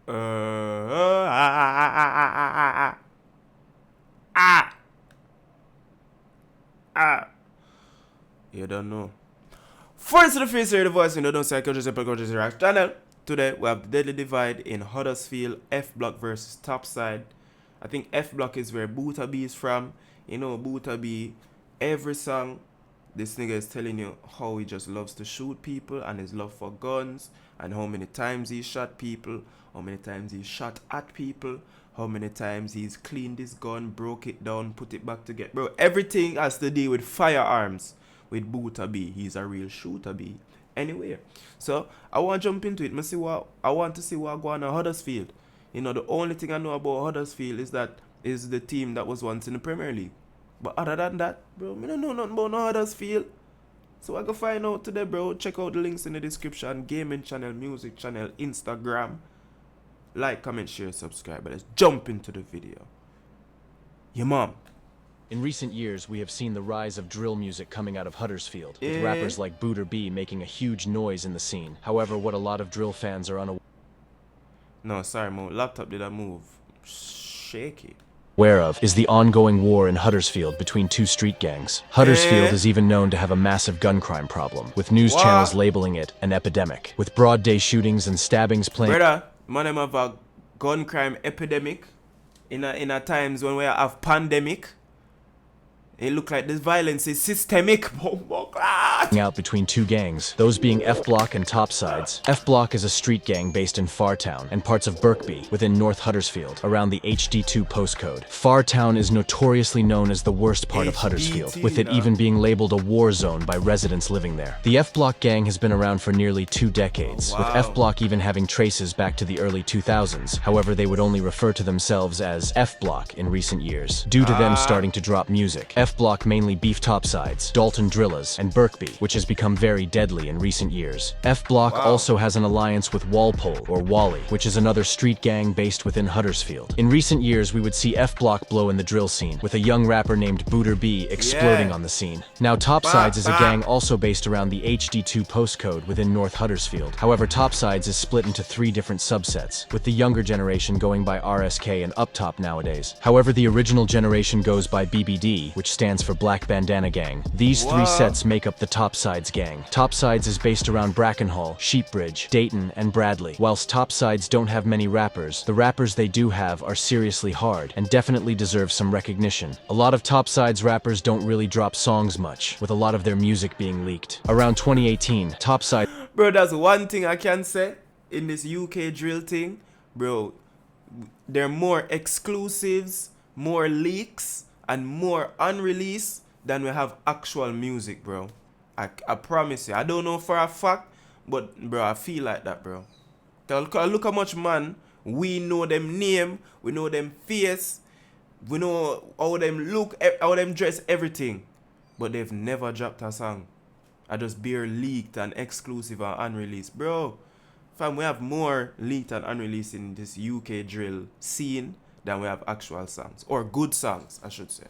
You don't know. First to the face here, the voice in the don't say Coaches React channel. Today we have the Deadly Divide in Huddersfield, F Block versus Topside. I think F Block is where Boota B is from. You know, Boota B, every song, this nigga is telling you how he just loves to shoot people and his love for guns and how many times he shot people, how many times he shot at people, how many times he's cleaned his gun, broke it down, put it back together. Bro, everything has to do with firearms with Boota B. He's a real shooter B. Anyway, so I want to jump into it. I want to see what going on Huddersfield. You know, the only thing I know about Huddersfield is that is the team that was once in the Premier League. But other than that, bro, I don't know nothing about no Huddersfield. So I can find out today, bro. Check out the links in the description. Gaming channel, music channel, Instagram. Like, comment, share, subscribe. But let's jump into the video. Your mom. In recent years, we have seen the rise of drill music coming out of Huddersfield, with rappers like Boota B making a huge noise in the scene. However, what a lot of drill fans are unaware my laptop did I move? Shaky. Of is the ongoing war in Huddersfield between two street gangs. Huddersfield is even known to have a massive gun crime problem, with news channels labeling it an epidemic, with broad day shootings and stabbings playing. Brother, man, I'm have a gun crime epidemic in a times when we have pandemic. It look like this violence is systemic. Out between two gangs, those being F Block and Topsides. F Block is a street gang based in Fartown and parts of Birkby within North Huddersfield, around the HD2 postcode. Fartown is notoriously known as the worst part of Huddersfield, with it even being labeled a war zone by residents living there. The F Block gang has been around for nearly 2 decades, with F Block even having traces back to the early 2000s. However, they would only refer to themselves as F Block in recent years, due to them starting to drop music. F Block mainly beef Topsides, Dalton Drillas, and Birkby, which has become very deadly in recent years. F Block also has an alliance with Walpole, or Wally, which is another street gang based within Huddersfield. In recent years, we would see F Block blow in the drill scene, with a young rapper named Boota B exploding on the scene. Now, Topsides is a gang also based around the HD2 postcode within North Huddersfield. However, Topsides is split into 3 different subsets, with the younger generation going by RSK and Up Top nowadays. However, the original generation goes by BBD, which stands for Black Bandana Gang. These 3 sets make up the Topsides gang. Topsides is based around Brackenhall, Sheepbridge, Dayton, and Bradley. Whilst Topsides don't have many rappers, the rappers they do have are seriously hard and definitely deserve some recognition. A lot of Topsides rappers don't really drop songs much, with a lot of their music being leaked. Around 2018, Topsides... Bro, that's one thing I can say in this UK drill thing. Bro, there are more exclusives, more leaks, and more unreleased than we have actual music, bro. I promise you. I don't know for a fact, but bro, I feel like that, bro. Look how much man we know them name, we know them face, we know how them look, how them dress, everything, but they've never dropped a song. I just bare leaked and exclusive and unreleased, bro. Fam, we have more leaked and unreleased in this UK drill scene than we have actual songs, or good songs, I should say.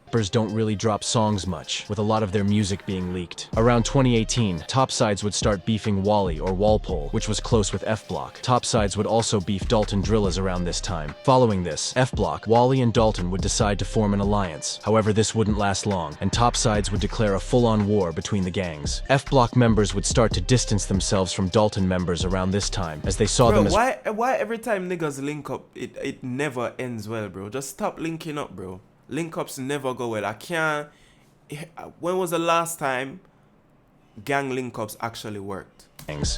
Rappers don't really drop songs much, with a lot of their music being leaked. Around 2018, Topsides would start beefing Wally or Walpole, which was close with F Block. Topsides would also beef Dalton Drillas around this time. Following this, F Block, Wally, and Dalton would decide to form an alliance. However, this wouldn't last long, and Topsides would declare a full-on war between the gangs. F Block members would start to distance themselves from Dalton members around this time, as they saw them as... Why every time niggas link up, it never ends well, bro? Just stop linking up, bro. Link-ups never go well. I can't... When was the last time gang link-ups actually worked?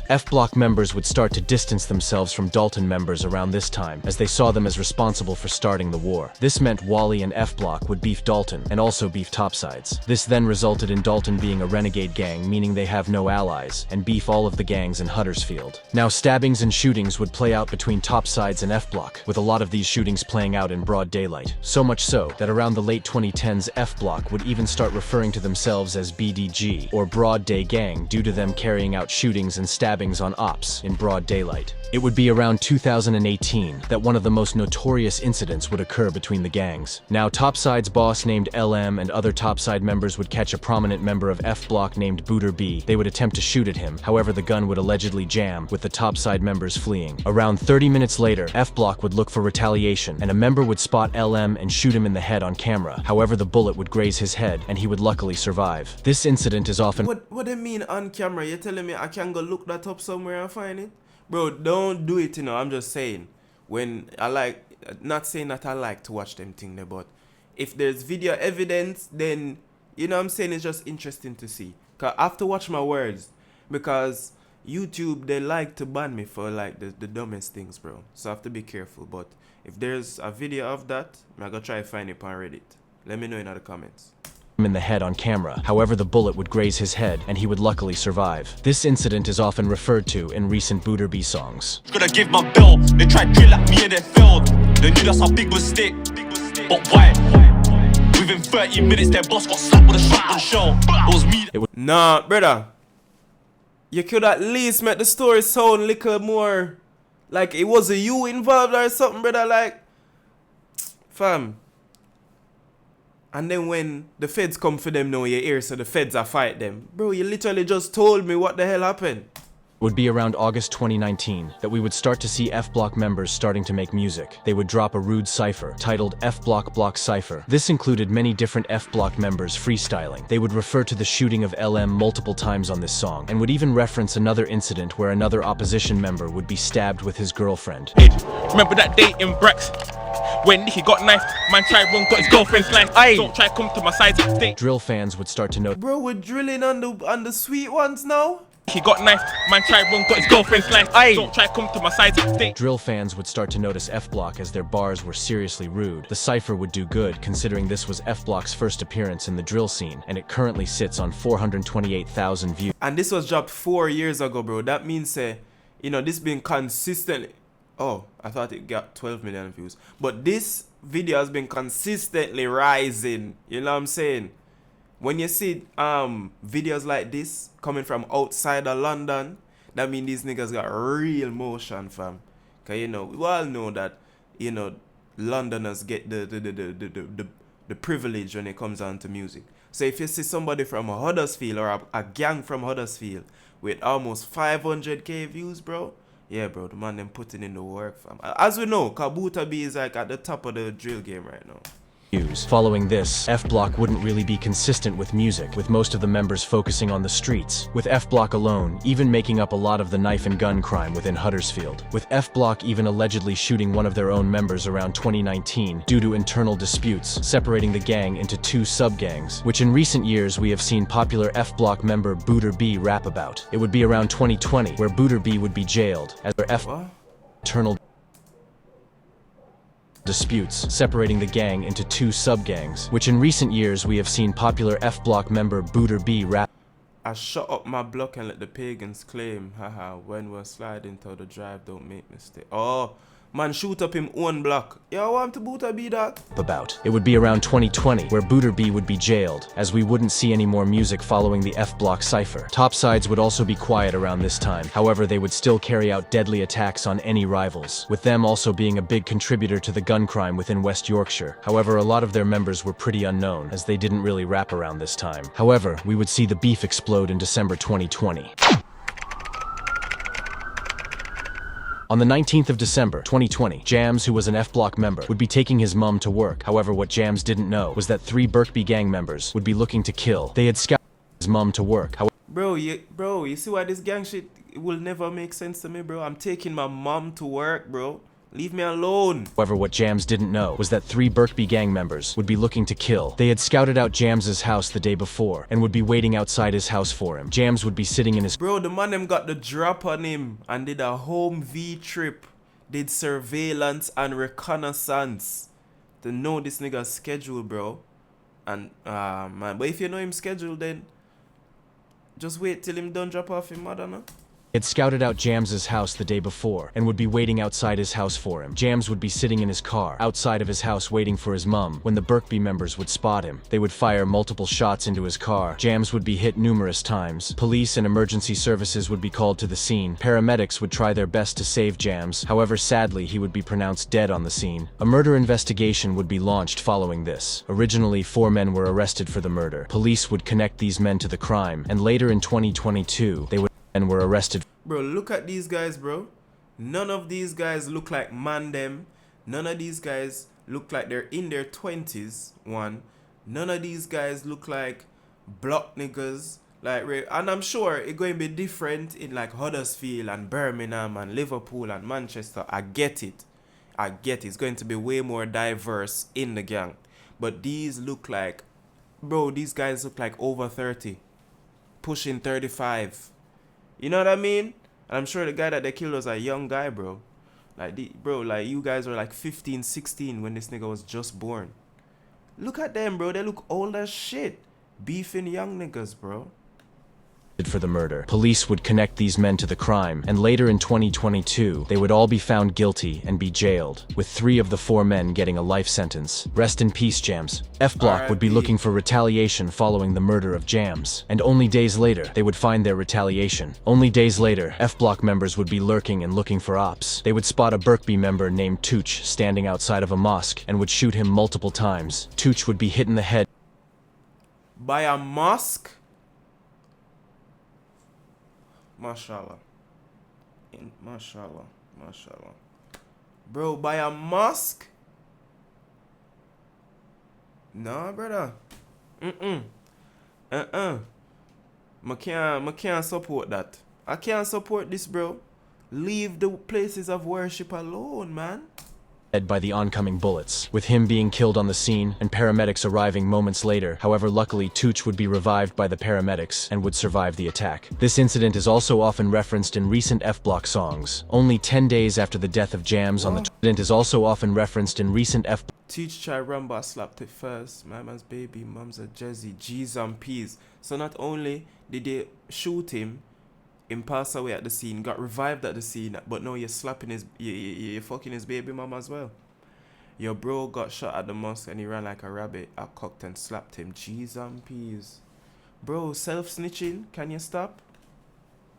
F Block members would start to distance themselves from Dalton members around this time, as they saw them as responsible for starting the war. This meant Wally and F Block would beef Dalton, and also beef Topsides. This then resulted in Dalton being a renegade gang, meaning they have no allies, and beef all of the gangs in Huddersfield. Now, stabbings and shootings would play out between Topsides and F Block, with a lot of these shootings playing out in broad daylight. So much so, that around the late 2010s, F Block would even start referring to themselves as BDG, or Broad Day Gang, due to them carrying out shootings beatings and stabbings on ops in broad daylight. It would be around 2018 that one of the most notorious incidents would occur between the gangs. Now, Topsides boss named LM and other Topside members would catch a prominent member of F Block named Booter B. They would attempt to shoot at him, however the gun would allegedly jam, with the Topside members fleeing. Around 30 minutes later, F Block would look for retaliation, and a member would spot LM and shoot him in the head on camera. However, the bullet would graze his head, and he would luckily survive. This incident is often— What do you mean on camera? You're telling me I can go look that up somewhere and find it? Bro, don't do it, you know. I'm just saying. When I like, not saying that I like to watch them thing there, but if there's video evidence, then, you know what I'm saying, it's just interesting to see. Cause I have to watch my words. Because YouTube, they like to ban me for like the dumbest things, bro. So I have to be careful. But if there's a video of that, I'm gonna try to find it on Reddit. Let me know in the comments. In the head on camera. However, the bullet would graze his head, and he would luckily survive. This incident is often referred to in recent Booter B songs. Gonna give my bill. They tried drill at me and they failed. They knew that's how big was stick. But why? Within 30 minutes, their boss got slapped with a shotgun shell. It was me. Nah, brother. You could at least make the story sound a little more like it was a you involved or something, brother. Like, fam. And then when the feds come for them now, you hear so the feds are fight them. Bro, you literally just told me what the hell happened. It would be around August 2019 that we would start to see F Block members starting to make music. They would drop a rude cypher titled F Block Block Cypher. This included many different F Block members freestyling. They would refer to the shooting of LM multiple times on this song, and would even reference another incident where another opposition member would be stabbed with his girlfriend. Remember that day in Brex? When he got knifed, man tried run, got his girlfriend sliced. Don't try come to my side. Drill fans would start to note— Bro, we're drilling on the sweet ones now. He got knifed, man tried run, got his girlfriend sliced. Don't try come to my side. Drill fans would start to notice F Block as their bars were seriously rude. The cypher would do good, considering this was F Block's first appearance in the drill scene, and it currently sits on 428,000 views. And this was dropped 4 years ago, bro. That means, you know, this been consistently. Oh, I thought it got 12 million views. But this video has been consistently rising. You know what I'm saying? When you see videos like this coming from outside of London, that means these niggas got real motion, fam. Cause you know, we all know that, you know, Londoners get the privilege when it comes down to music. So if you see somebody from Huddersfield or a gang from Huddersfield with almost 500k views, bro. Yeah, bro, the man them putting in the work, fam. As we know, Booter B is like at the top of the drill game right now. Following this, F Block wouldn't really be consistent with music, with most of the members focusing on the streets, with F Block alone even making up a lot of the knife and gun crime within Huddersfield, with F Block even allegedly shooting one of their own members around 2019 due to internal disputes, separating the gang into two sub-gangs, which in recent years we have seen popular F Block member Booter B rap about. It would be around 2020 where Booter B would be jailed, as their internal disputes, separating the gang into two sub-gangs, which in recent years we have seen popular F Block member Booter B rap. I shut up my block and let the pagans claim, haha, when we're sliding to the drive, don't make mistake. Oh, man shoot up him own block. Yeah, I want to Booter B that. About. It would be around 2020 where Booter B would be jailed, as we wouldn't see any more music following the F Block cypher. Topsides would also be quiet around this time, however they would still carry out deadly attacks on any rivals, with them also being a big contributor to the gun crime within West Yorkshire. However, a lot of their members were pretty unknown, as they didn't really rap around this time. However, we would see the beef explode in December 2020. On the 19th of December, 2020, Jams, who was an F Block member, would be taking his mum to work. However, what Jams didn't know was that 3 Birkby gang members would be looking to kill. They had scouted his mum to work. Bro, you see why this gang shit will never make sense to me, bro? I'm taking my mom to work, bro. Leave me alone. However, what Jams didn't know was that 3 Birkby gang members would be looking to kill. They had scouted out Jams's house the day before and would be waiting outside his house for him. Jams would be sitting in his— Bro, the man them got the drop on him and did a home V trip. Did surveillance and reconnaissance to know this nigga's schedule, bro. And, man, but if you know him schedule, then just wait till him done drop off him mother, no? Had scouted out Jams's house the day before and would be waiting outside his house for him. Jams would be sitting in his car outside of his house waiting for his mum when the Birkby members would spot him. They would fire multiple shots into his car. Jams would be hit numerous times. Police and emergency services would be called to the scene. Paramedics would try their best to save Jams. However, sadly, he would be pronounced dead on the scene. A murder investigation would be launched following this. Originally, 4 men were arrested for the murder. Police would connect these men to the crime, and later in 2022, they would and were arrested. Bro, look at these guys, bro. None of these guys look like man them. None of these guys look like they're in their 20s. One. None of these guys look like block niggas. Like, and I'm sure it's going to be different in like Huddersfield and Birmingham and Liverpool and Manchester. I get it. I get it. It's going to be way more diverse in the gang. But these look like, bro, these guys look like over 30. Pushing 35. You know what I mean? And I'm sure the guy that they killed was a young guy, bro. Like, bro, like you guys were like 15, 16 when this nigga was just born. Look at them, bro. They look old as shit. Beefing young niggas, bro. For the murder. Police would connect these men to the crime, and later in 2022, they would all be found guilty and be jailed, with 3 of the 4 men getting a life sentence. Rest in peace, Jams. F Block would be looking for retaliation following the murder of Jams, and only days later, they would find their retaliation. Only days later, F Block members would be lurking and looking for ops. They would spot a Birkby member named Tooch standing outside of a mosque and would shoot him multiple times. Tooch would be hit in the head by a mosque? Mashallah. Mashallah. Mashallah. Bro, by a mosque? Nah, brother. I can't support that. I can't support this, bro. Leave the places of worship alone, man. by the oncoming bullets, with him being killed on the scene and paramedics arriving moments later. However, luckily, Tooch would be revived by the paramedics and would survive the attack. This incident is also often referenced in recent F-Block songs. Only 10 days after the death of Jams on the incident is also often referenced in recent Teach try rumba slapped it first. My man's baby, mom's a Jezzy, G's and P's. So not only did they shoot him pass away at the scene, got revived at the scene, but now you're slapping his, you're fucking his baby mom as well. Your bro got shot at the mosque and he ran like a rabbit. I cocked and slapped him. G's and P's. Bro, self-snitching, can you stop?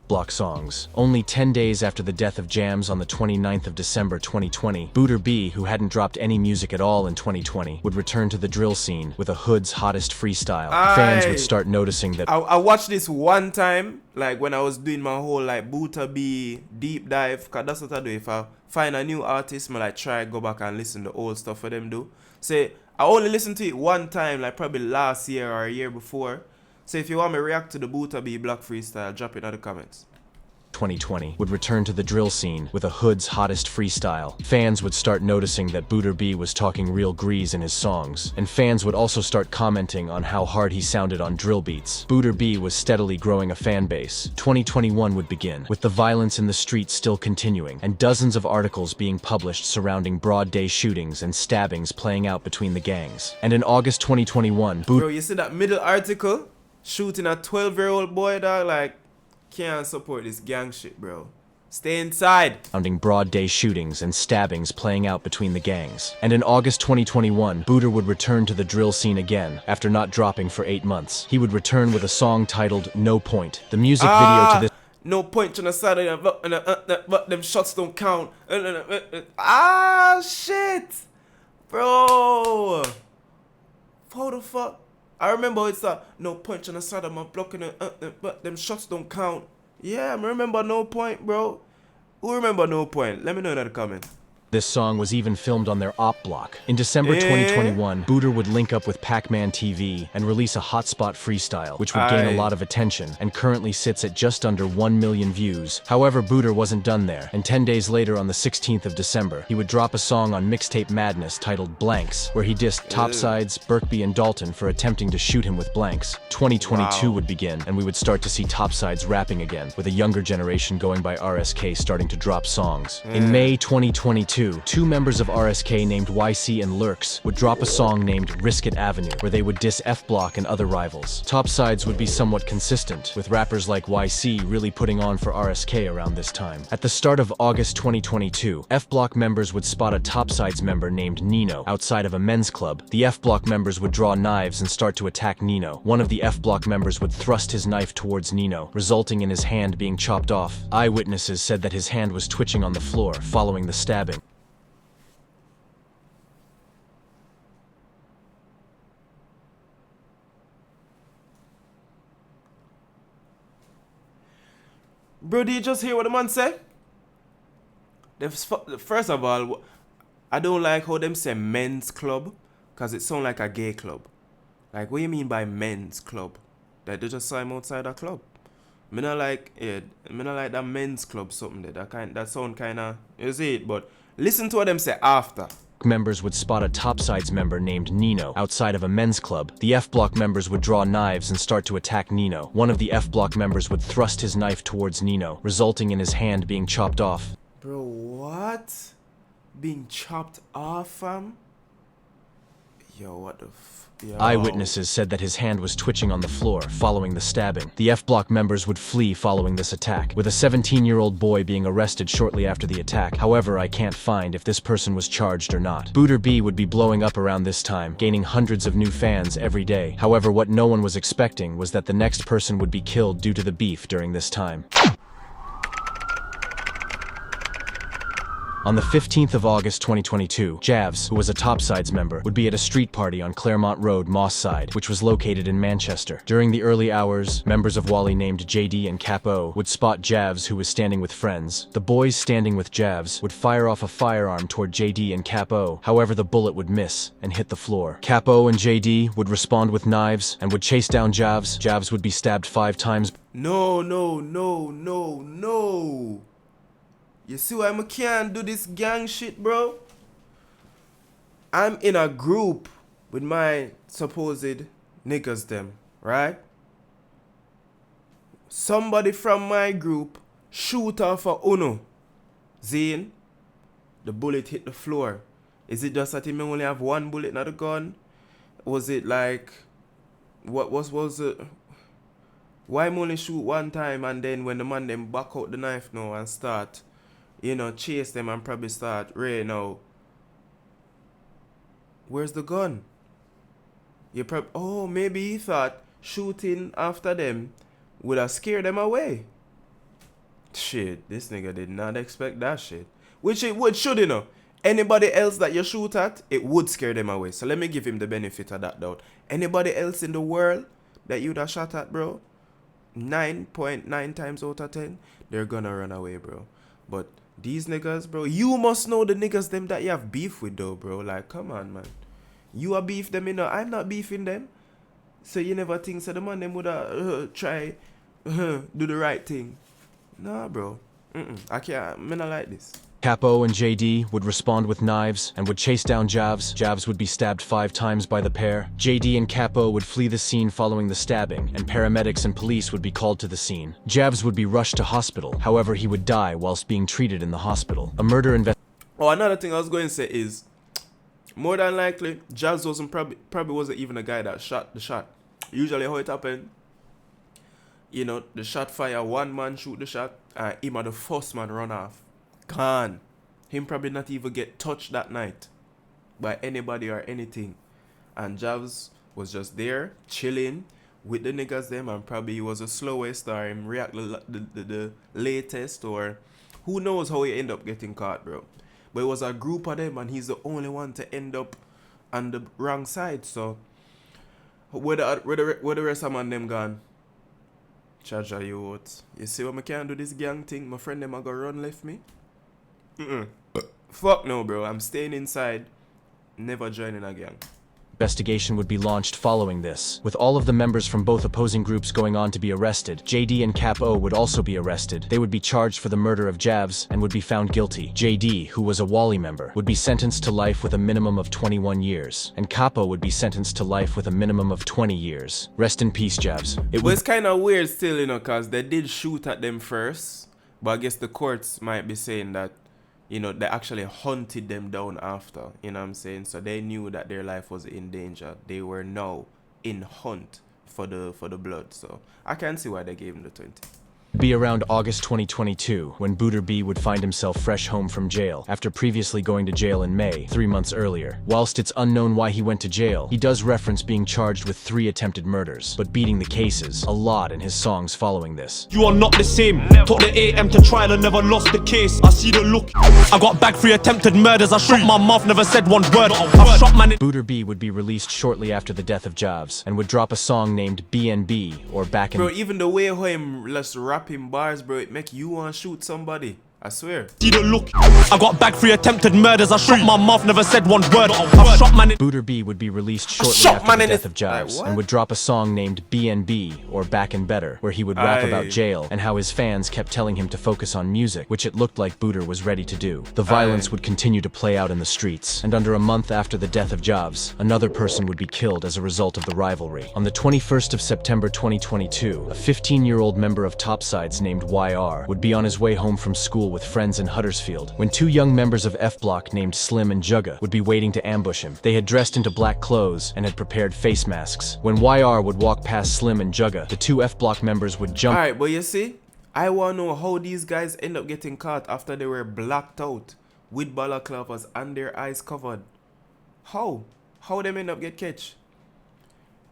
Block songs. Only 10 days after the death of Jams on the 29th of December 2020, Booter B, who hadn't dropped any music at all in 2020, would return to the drill scene with a Hood's hottest freestyle. Fans would start noticing that I watched this one time, like when I was doing my whole like Booter B deep dive, cause that's what I do. If I find a new artist, I like try go back and listen to old stuff for them do. Say I only listened to it one time, like probably last year or a year before. So if you want me to react to the Booter B Block freestyle, drop it in the comments. 2020 would return to the drill scene with a Hood's hottest freestyle. Fans would start noticing that Booter B was talking real grease in his songs, and fans would also start commenting on how hard he sounded on drill beats. Booter B was steadily growing a fan base. 2021 would begin, with the violence in the streets still continuing, and dozens of articles being published surrounding broad day shootings and stabbings playing out between the gangs. And in August 2021, Bro, you see that middle article? Shooting a 12-year-old boy, dog, like, can't support this gang shit, bro. Stay inside. Surrounding broad day shootings and stabbings playing out between the gangs. And in August 2021, Booter would return to the drill scene again, after not dropping for 8 months. He would return with a song titled No Point. The music video to this No point on the side of but them shots don't count. Shit. Bro. How the fuck? I remember it's no point on the side of my block but them shots don't count. Yeah, I remember No Point, bro. Who remember No Point? Let me know in the comments. This song was even filmed on their op block. In December 2021, Booter would link up with Pac-Man TV and release a hotspot freestyle, which would gain a lot of attention and currently sits at just under 1 million views. However, Booter wasn't done there, and 10 days later on the 16th of December, he would drop a song on Mixtape Madness titled Blanks, where he dissed Topsides, Birkby, and Dalton for attempting to shoot him with blanks. 2022 would begin, and we would start to see Topsides rapping again, with a younger generation going by RSK starting to drop songs. In May 2022, 2022, two members of RSK named YC and Lurks would drop a song named Risk It Avenue, where they would diss F Block and other rivals. Topsides would be somewhat consistent, with rappers like YC really putting on for RSK around this time. At the start of August 2022, F Block members would spot a Topsides member named Nino outside of a men's club. The F Block members would draw knives and start to attack Nino. One of the F Block members would thrust his knife towards Nino, resulting in his hand being chopped off. Eyewitnesses said that his hand was twitching on the floor following the stabbing. Bro, did you just hear what the man say? First of all, I don't like how them say men's club, because it sounds like a gay club. Like, what do you mean by men's club? That they just saw him outside a club. Me not like that men's club something there. That sound kinda, you see it, but listen to what them say after. Members would spot a Topsides member named Nino outside of a men's club. The F Block members would draw knives and start to attack Nino. One of the F Block members would thrust his knife towards Nino, resulting in his hand being chopped off. Bro, what? Being chopped off, fam? Yo, what the Yo. Eyewitnesses said that his hand was twitching on the floor following the stabbing. The F Block members would flee following this attack, with a 17-year-old boy being arrested shortly after the attack. However, I can't find if this person was charged or not. Booter B would be blowing up around this time, gaining hundreds of new fans every day. However, what no one was expecting was that the next person would be killed due to the beef during this time. On the 15th of August 2022, Javs, who was a Topsides member, would be at a street party on Claremont Road, Moss Side, which was located in Manchester. During the early hours, members of Wally named JD and Capo would spot Javs, who was standing with friends. The boys standing with Javs would fire off a firearm toward JD and Capo. However, the bullet would miss and hit the floor. Capo and JD would respond with knives and would chase down Javs. Javs would be stabbed 5 times. No. You see why I can't do this gang shit, bro? I'm in a group with my supposed niggas them, right? Somebody from my group shoot off a Uno. Zane, the bullet hit the floor. Is it just that he may only have one bullet in the gun? Was it like, what was it? Why him only shoot one time and then when the man them back out the knife now and start, you know, chase them and probably start Ray now. Where's the gun? You oh, maybe he thought shooting after them would have scared them away. Shit, this nigga did not expect that shit. Which it would, should, you know. Anybody else that you shoot at, it would scare them away. So let me give him the benefit of that doubt. Anybody else in the world that you'd have shot at, bro, 9.9 times out of 10, they're gonna run away, bro. But these niggas, bro, you must know the niggas them that you have beef with, though, bro. Like, come on, man. You are beef them, you know. I'm not beefing them. So you never think so the man them would try do the right thing. Nah, bro. I can't. I'm not like this. Capo and JD would respond with knives and would chase down Javs. Javs would be stabbed 5 times by the pair. JD and Capo would flee the scene following the stabbing, and paramedics and police would be called to the scene. Javs would be rushed to hospital. However, he would die whilst being treated in the hospital. A murder Oh, another thing I was going to say is, more than likely, Javs wasn't probably wasn't even a guy that shot the shot. Usually how it happened, you know, the shot fire, one man shoot the shot, and him and the first man run off. Gone. Him probably not even get touched that night by anybody or anything. And Javs was just there, chilling with the niggas them, and probably he was a slowest or him react the latest, or who knows how he end up getting caught, bro. But it was a group of them and he's the only one to end up on the wrong side. So where the rest of them gone? Charge you out. You see what I can't do this gang thing? My friend them a go run left me. Fuck no, bro. I'm staying inside. Never joining a gang. Investigation would be launched following this, with all of the members from both opposing groups going on to be arrested. JD and Capo would also be arrested. They would be charged for the murder of Javs and would be found guilty. JD, who was a Wally member, would be sentenced to life with a minimum of 21 years, and Capo would be sentenced to life with a minimum of 20 years. Rest in peace, Javs. It's kind of weird still, you know, because they did shoot at them first, but I guess the courts might be saying that, you know, they actually hunted them down after, you know what I'm saying? So they knew that their life was in danger. They were now in hunt for the blood. So I can see why they gave him the 20. Be around August 2022 when Booter B would find himself fresh home from jail after previously going to jail in May, 3 months earlier. Whilst it's unknown why he went to jail, he does reference being charged with 3 attempted murders, but beating the cases a lot in his songs following this. You are not the same. Took the AM to trial and never lost the case. I see the look. I got back 3 attempted murders. I shot my mouth, never said one word. I shot man. Booter B would be released shortly after the death of Javs and would drop a song named BNB, or Back in... Bro, even the way how him let's rap him bars, bro, it make you want to shoot somebody. I swear. See the look. I got back 3 attempted murders. I shot my mouth, never said one word. I shot man. Booter B would be released shortly after the death of Javs and would drop a song named BNB, or Back and Better, where he would rap about jail and how his fans kept telling him to focus on music, which it looked like Booter was ready to do. The violence would continue to play out in the streets, and under a month after the death of Javs, another person would be killed as a result of the rivalry. On the 21st of September 2022, a 15-year-old member of Topsides named YR would be on his way home from school with friends in Huddersfield when 2 young members of F Block named Slim and Jugga would be waiting to ambush him. They had dressed into black clothes and had prepared face masks. When YR would walk past Slim and Jugga, the 2 F Block members would jump. Alright, but you see, I want to know how these guys end up getting caught after they were blacked out with balaclavas and their eyes covered. How? How them end up get catch?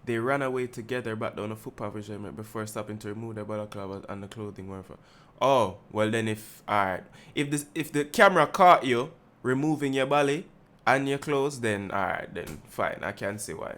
They ran away together back down the footpath before stopping to remove their balaclavas and the clothing. Whatever. Oh, well then alright. If the camera caught you removing your belly and your clothes, then alright, then fine. I can see why.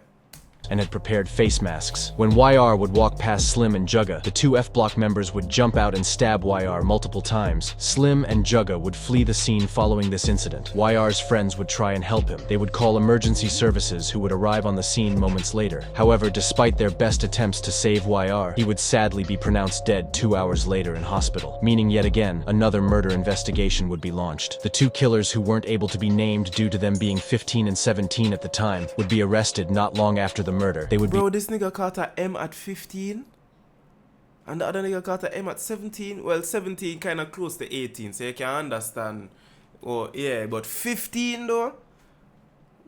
And had prepared face masks. When YR would walk past Slim and Jugga, the 2 F Block members would jump out and stab YR multiple times. Slim and Jugga would flee the scene following this incident. YR's friends would try and help him. They would call emergency services, who would arrive on the scene moments later. However, despite their best attempts to save YR, he would sadly be pronounced dead 2 hours later in hospital, meaning yet again, another murder investigation would be launched. The 2 killers, who weren't able to be named due to them being 15 and 17 at the time, would be arrested not long after the murder. They would Bro, this nigga caught a M at 15 and the other nigga caught a M at 17. Well, 17 kind of close to 18, so you can understand. Oh yeah, but 15 though?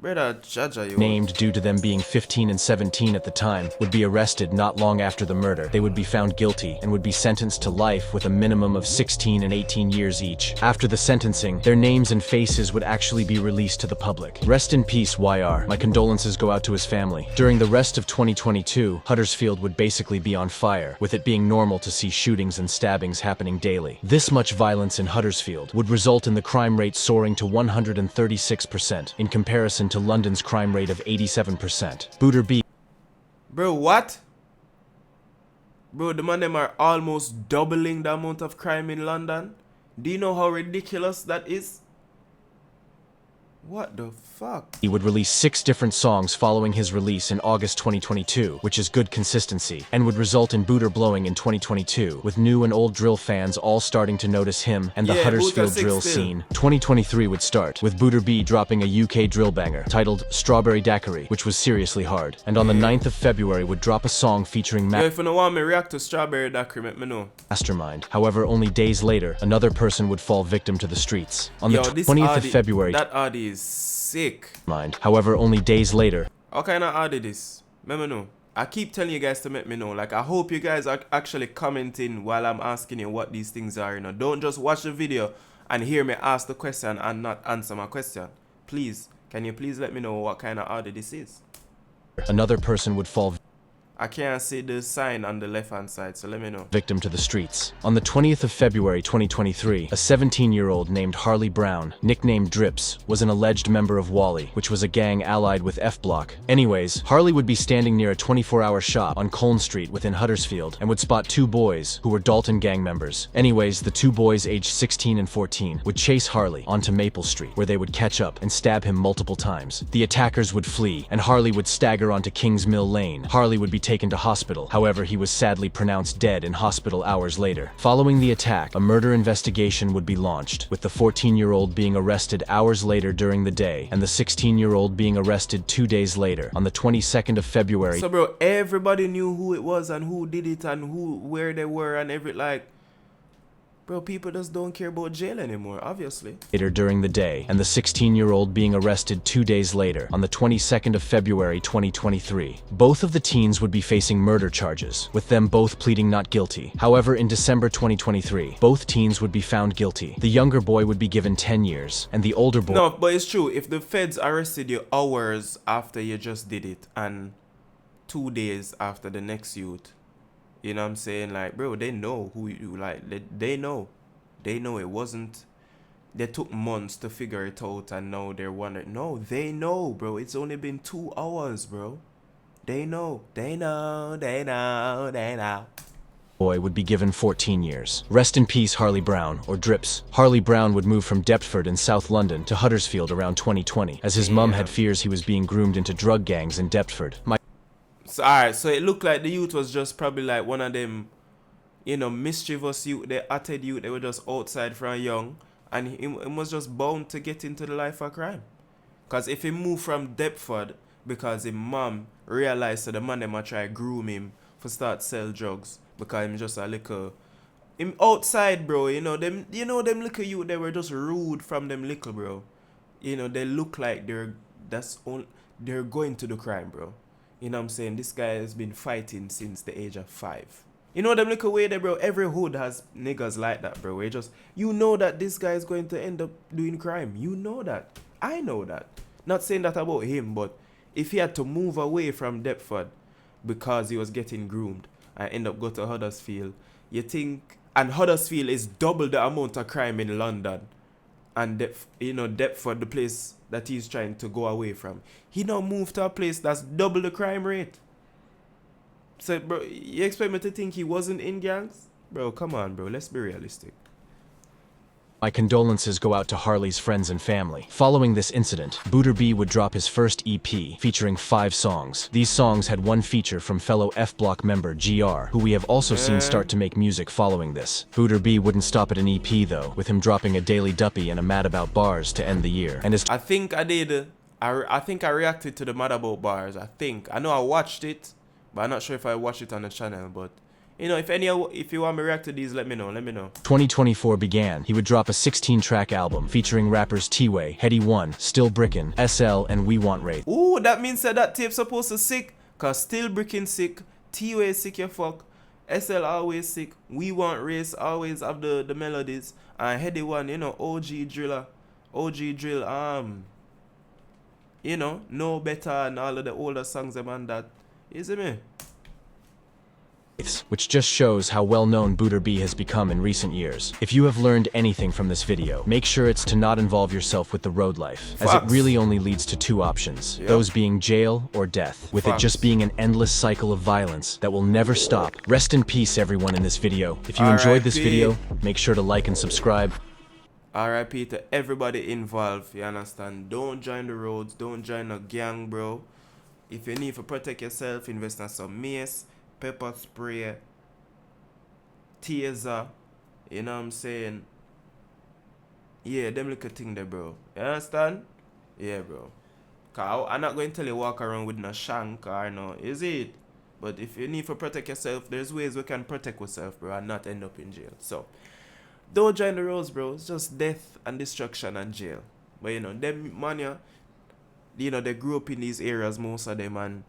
Brother, Jaja, you named due to them being 15 and 17 at the time, would be arrested not long after the murder. They would be found guilty and would be sentenced to life with a minimum of 16 and 18 years each. After the sentencing, their names and faces would actually be released to the public. Rest in peace, YR. My condolences go out to his family. During the rest of 2022, Huddersfield would basically be on fire, with it being normal to see shootings and stabbings happening daily. This much violence in Huddersfield would result in the crime rate soaring to 136% in comparison to London's crime rate of 87%. Booter B. Bro, what? Bro, the man them are almost doubling the amount of crime in London. Do you know how ridiculous that is? What the fuck? He would release 6 different songs following his release in August 2022, which is good consistency, and would result in Booter blowing in 2022, with new and old drill fans all starting to notice him and the Huddersfield drill scene. 2023 would start, with Booter B dropping a UK drill banger, titled Strawberry Daiquiri, which was seriously hard, and on the 9th of February would drop a song featuring if you don't want me to react to Strawberry Daiquiri, let me know. Mastermind. However, only days later, another person would fall victim to the streets. On the 20th of February, that Audi is sick. However, only days later. What kind of Audi this? Let me know. I keep telling you guys to let me know. Like, I hope you guys are actually commenting while I'm asking you what these things are. You know, don't just watch the video and hear me ask the question and not answer my question. Please, can you please let me know what kind of Audi this is? Another person would fall I can't see the sign on the left hand side, so let me know. Victim to the streets. On the 20th of February 2023, a 17-year-old named Harley Brown, nicknamed Drips, was an alleged member of Wally, which was a gang allied with F Block. Anyways, Harley would be standing near a 24-hour shop on Colne Street within Huddersfield and would spot 2 boys who were Dalton gang members. Anyways, the 2 boys aged 16 and 14 would chase Harley onto Maple Street, where they would catch up and stab him multiple times. The attackers would flee, and Harley would stagger onto Kings Mill Lane. Harley would be taken to hospital. However, he was sadly pronounced dead in hospital hours later. Following the attack, a murder investigation would be launched, with the 14-year-old being arrested hours later during the day, and the 16-year-old being arrested 2 days later, on the 22nd of February. So bro, everybody knew who it was and who did it and where they were and bro, people just don't care about jail anymore, obviously. Later during the day, and the 16-year-old being arrested 2 days later, on the 22nd of February 2023. Both of the teens would be facing murder charges, with them both pleading not guilty. However, in December 2023, both teens would be found guilty. The younger boy would be given 10 years, and the older boy... No, but it's true. If the feds arrested you hours after you just did it, and 2 days after the next youth, you know what I'm saying? Like, bro, they know who you like. They know. They know it wasn't. They took months to figure it out, and now they're wondering. No, they know, bro. It's only been 2 hours, bro. They know. They know. They know. They know. Boy would be given 14 years. Rest in peace, Harley Brown, or Drips. Harley Brown would move from Deptford in South London to Huddersfield around 2020, as his mum had fears he was being groomed into drug gangs in Deptford. So, alright, so it looked like the youth was just probably like one of them, you know, mischievous youth, they acted youth, they were just outside from young, and he was just bound to get into the life of crime. Because if he moved from Deptford because his mom realized that the man them a try groom him for start sell drugs, because him just a little, him outside, bro, them little youth, they were just rude from them little, bro. You know, they look like they're going to do crime, bro. You know what I'm saying? This guy has been fighting since the age of 5. You know them little way there, bro. Every hood has niggas like that, bro. Where you know that this guy is going to end up doing crime. You know that. I know that. Not saying that about him, but if he had to move away from Deptford because he was getting groomed and end up go to Huddersfield, you think, and Huddersfield is double the amount of crime in London, and Deptford, the place that he's trying to go away from, he now moved to a place that's double the crime rate. So, bro, you expect me to think he wasn't in gangs? Bro, come on, bro. Let's be realistic. My condolences go out to Harley's friends and family. Following this incident, Booter B would drop his first EP, featuring 5 songs. These songs had one feature from fellow F Block member GR, who we have also seen start to make music following this. Booter B wouldn't stop at an EP though, with him dropping a Daily Duppy and a Mad About Bars to end the year. And his I think I did. I think I reacted to the Mad About Bars. I know I watched it, but I'm not sure if I watched it on the channel, but you know, if you want me to react to these, let me know. 2024 began. He would drop a 16-track album featuring rappers T-Way, Heady One, Still Brickin', SL, and We Want Race. Ooh, that means that tape's supposed to sick. Cause Still Brickin' sick, T-Way sick you fuck, SL always sick, We Want Race always have the melodies, and Heady One, OG Drill, Know Better and all of the older songs them and that. You see me? Which just shows how well-known Booter B has become in recent years. If you have learned anything from this video, make sure it's to not involve yourself with the road life, as it really only leads to 2 options, those being jail or death, with it just being an endless cycle of violence that will never stop. Rest in peace, everyone in this video. If you enjoyed this video, make sure to like and subscribe. RIP to everybody involved, you understand? Don't join the roads, don't join a gang, bro. If you need to protect yourself, invest in some mace, pepper spray, taser, you know what I'm saying? Yeah, them little thing there, bro. You understand? Yeah, bro. Cause I'm not going to tell you walk around with no shank or no, is it? But if you need to protect yourself, there's ways we can protect ourselves, bro, and not end up in jail. So, don't join the roads, bro. It's just death and destruction and jail. But, them man, they grew up in these areas, most of them, and,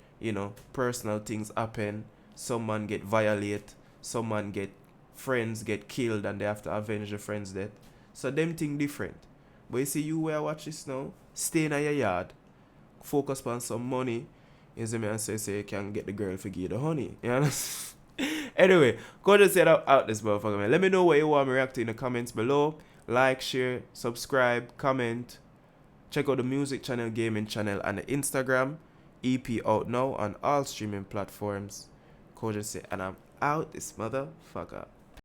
personal things happen. Some man get violate, some man friends get killed and they have to avenge the friends' death. So them thing different. But you see, you where I watch this now, stay in your yard, focus on some money, you see me, and say you can get the girl to give you the honey. You understand? Anyway, go to say that out this motherfucker, man. Let me know what you want me to react to in the comments below. Like, share, subscribe, comment. Check out the music channel, gaming channel, and the Instagram. EP out now on all streaming platforms. Kogency, and I'm out this motherfucker.